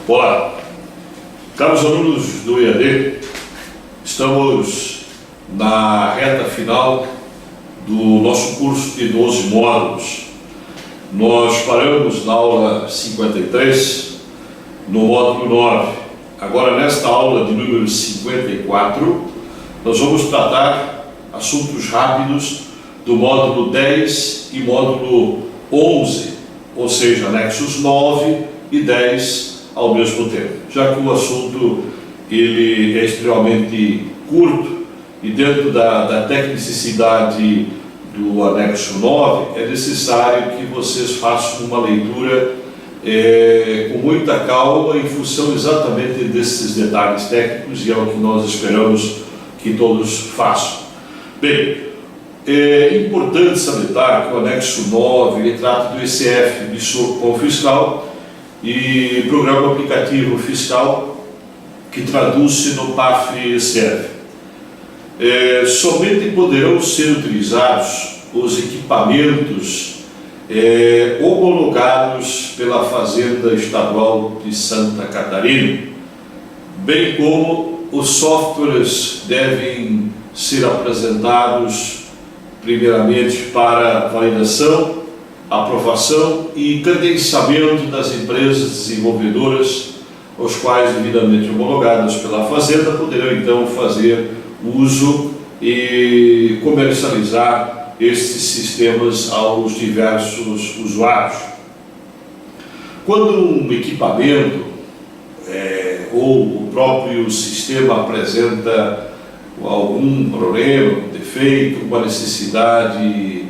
Olá, caros alunos do EAD, estamos na reta final do nosso curso de 12 módulos. Nós paramos na aula 53, no módulo 9. Agora, nesta aula de número 54, nós vamos tratar assuntos rápidos do módulo 10 e módulo 11, ou seja, anexos 9 e 10 ao mesmo tempo, já que o assunto ele é extremamente curto e dentro da tecnicidade do anexo 9 é necessário que vocês façam uma leitura com muita calma em função exatamente desses detalhes técnicos, e é o que nós esperamos que todos façam. Bem, é importante salientar que o anexo 9 ele trata do ECF, Missão Fiscal, e Programa Aplicativo Fiscal, que traduz-se no PAF-ECF. Somente poderão ser utilizados os equipamentos homologados pela Fazenda Estadual de Santa Catarina, bem como os softwares devem ser apresentados primeiramente para validação, aprovação e credenciamento das empresas desenvolvedoras, os quais, devidamente homologadas pela Fazenda, poderão então fazer uso e comercializar estes sistemas aos diversos usuários. Quando um equipamento ou o próprio sistema apresenta algum problema, defeito, uma necessidade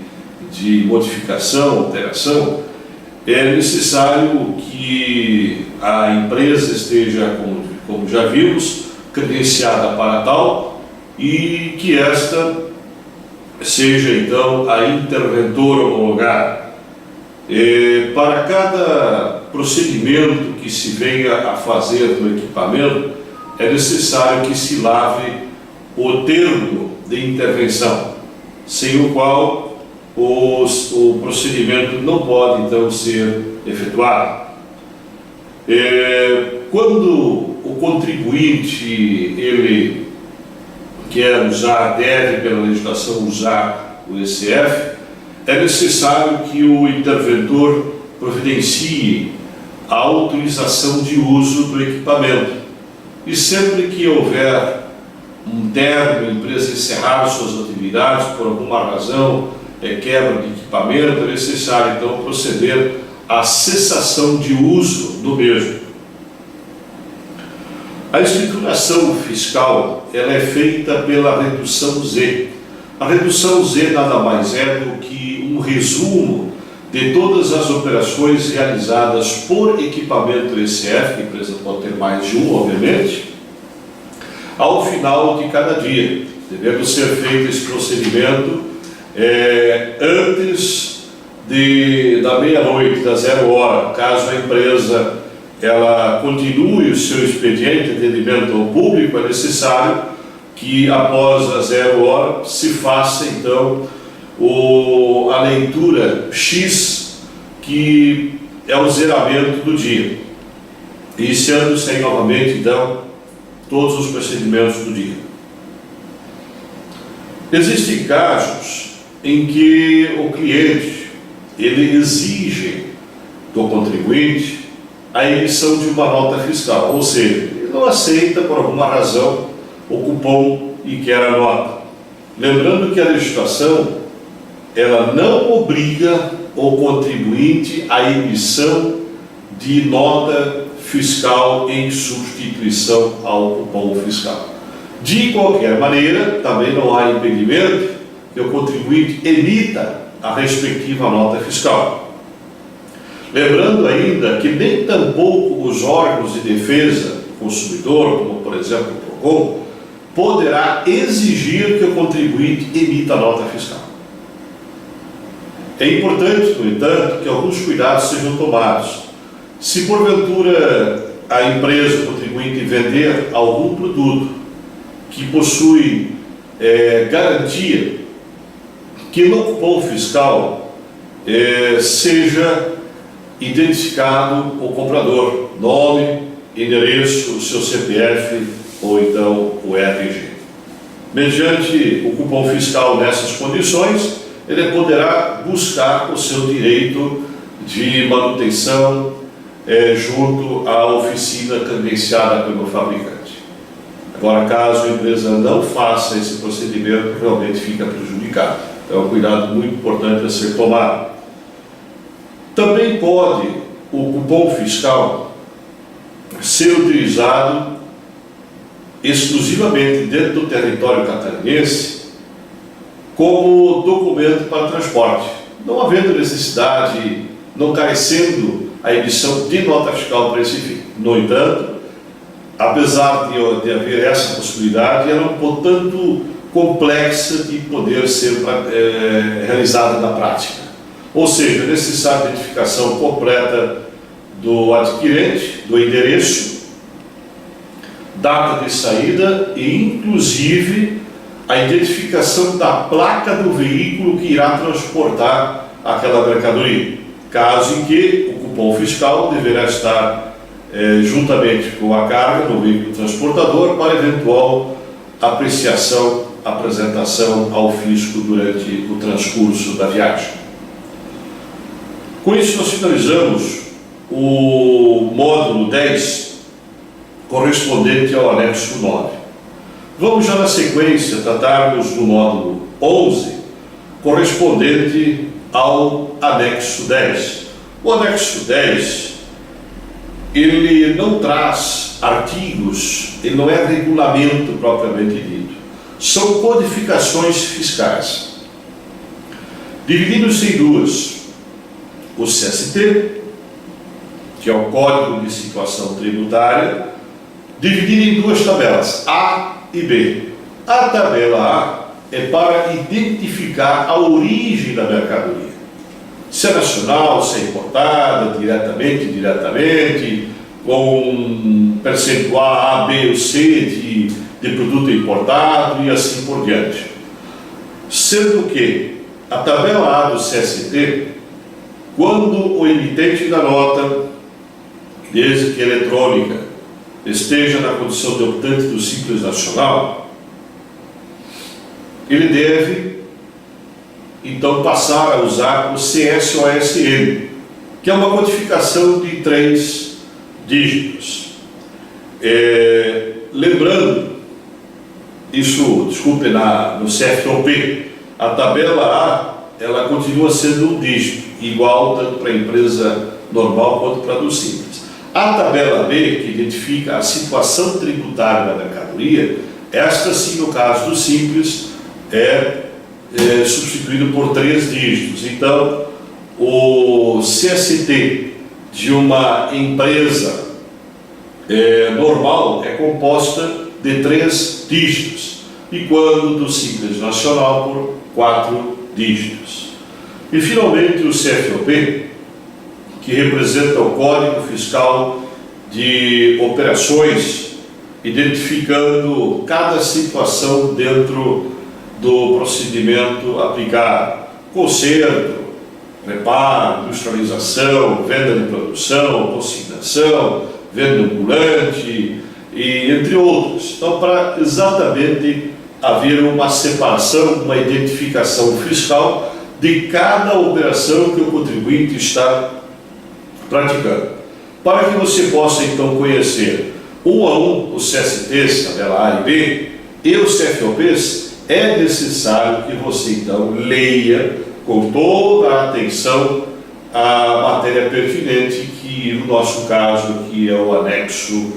de modificação, alteração, é necessário que a empresa esteja, como já vimos, credenciada para tal e que esta seja então a interventora homologada. Para cada procedimento que se venha a fazer no equipamento, é necessário que se lavre o termo de intervenção, sem o qual o procedimento não pode então ser efetuado. Quando o contribuinte ele quer usar, deve pela legislação usar o ECF, é necessário que o interventor providencie a autorização de uso do equipamento, e sempre que houver um término, a empresa encerrar suas atividades por alguma razão, quebra de equipamento, é necessário então proceder à cessação de uso do mesmo. A escrituração fiscal ela é feita pela redução Z. A redução Z nada mais é do que um resumo de todas as operações realizadas por equipamento ECF, que a empresa pode ter mais de um, obviamente, ao final de cada dia, devendo ser feito esse procedimento antes da meia-noite, da 0 hora, caso a empresa ela continue o seu expediente de atendimento ao público, é necessário que após a 0 hora se faça então a leitura X, que é o zeramento do dia, iniciando-se aí novamente então todos os procedimentos do dia. Existem casos em que o cliente ele exige do contribuinte a emissão de uma nota fiscal, ou seja, ele não aceita por alguma razão o cupom e quer a nota. Lembrando que a legislação ela não obriga o contribuinte à emissão de nota fiscal em substituição ao cupom fiscal. De qualquer maneira, também não há impedimento que o contribuinte emita a respectiva nota fiscal. Lembrando ainda que nem tampouco os órgãos de defesa do consumidor, como por exemplo o PROCON, poderá exigir que o contribuinte emita a nota fiscal. É importante, no entanto, que alguns cuidados sejam tomados. Se porventura a empresa, o contribuinte, vender algum produto que possui garantia que no cupom fiscal seja identificado o comprador, nome, endereço, o seu CPF ou então o RG. Mediante o cupom fiscal nessas condições, ele poderá buscar o seu direito de manutenção junto à oficina credenciada pelo fabricante. Agora, caso a empresa não faça esse procedimento, realmente fica prejudicado. É um cuidado muito importante a ser tomado. Também pode o cupom fiscal ser utilizado exclusivamente dentro do território catarinense como documento para transporte, não havendo necessidade, não carecendo a emissão de nota fiscal para esse fim. No entanto, apesar de haver essa possibilidade, ela é um tanto complexa de poder ser realizada na prática. Ou seja, é necessária a identificação completa do adquirente, do endereço, data de saída e, inclusive, a identificação da placa do veículo que irá transportar aquela mercadoria, caso em que o cupom fiscal deverá estar juntamente com a carga no veículo transportador para eventual apresentação ao fisco durante o transcurso da viagem. Com isso, nós finalizamos o módulo 10, correspondente ao anexo 9. Vamos já na sequência tratarmos do módulo 11, correspondente ao anexo 10. O anexo 10, ele não traz artigos, ele não é regulamento propriamente dito, são codificações fiscais, divididos em duas: o CST, que é o Código de Situação Tributária, dividido em duas tabelas, A e B. A tabela A é para identificar a origem da mercadoria, se é nacional, se é importada, indiretamente, com percentual A, B ou C de produto importado e assim por diante. Sendo que a tabela A do CST, quando o emitente da nota, desde que eletrônica, esteja na condição de optante do Simples Nacional, ele deve então passar a usar o CSOSN, que é uma codificação de 3 dígitos. Lembrando, isso, desculpe, no CFOP, a tabela A, ela continua sendo um dígito, igual tanto para a empresa normal quanto para a do Simples. A tabela B, que identifica a situação tributária da mercadoria, esta sim, no caso do Simples, é substituído por 3 dígitos. Então, o CST de uma empresa normal é composta de 3 dígitos, e quando do Simples Nacional por 4 dígitos. E finalmente o CFOP, que representa o Código Fiscal de Operações, identificando cada situação dentro do procedimento aplicado: conserto, reparo, industrialização, venda de produção, consignação, venda ambulante, e entre outros. Então, para exatamente haver uma separação, uma identificação fiscal de cada operação que o contribuinte está praticando. Para que você possa então conhecer um a um os CSTs, tabela A e B, e os CFOPs, é necessário que você então leia com toda a atenção a matéria pertinente, que no nosso caso aqui é o anexo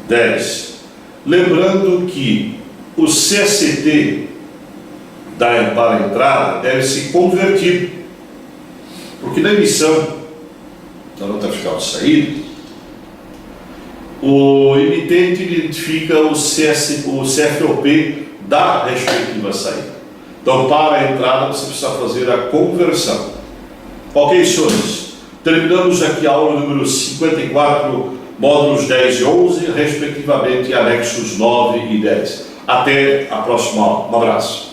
10. Lembrando que o CST para a entrada deve ser convertido, porque na emissão da nota fiscal de saída, o emitente identifica o CFOP da respectiva saída. Então, para a entrada, você precisa fazer a conversão. Ok, senhores? Terminamos aqui a aula número 54, módulos 10 e 11, respectivamente anexos 9 e 10. Até a próxima aula. Um abraço.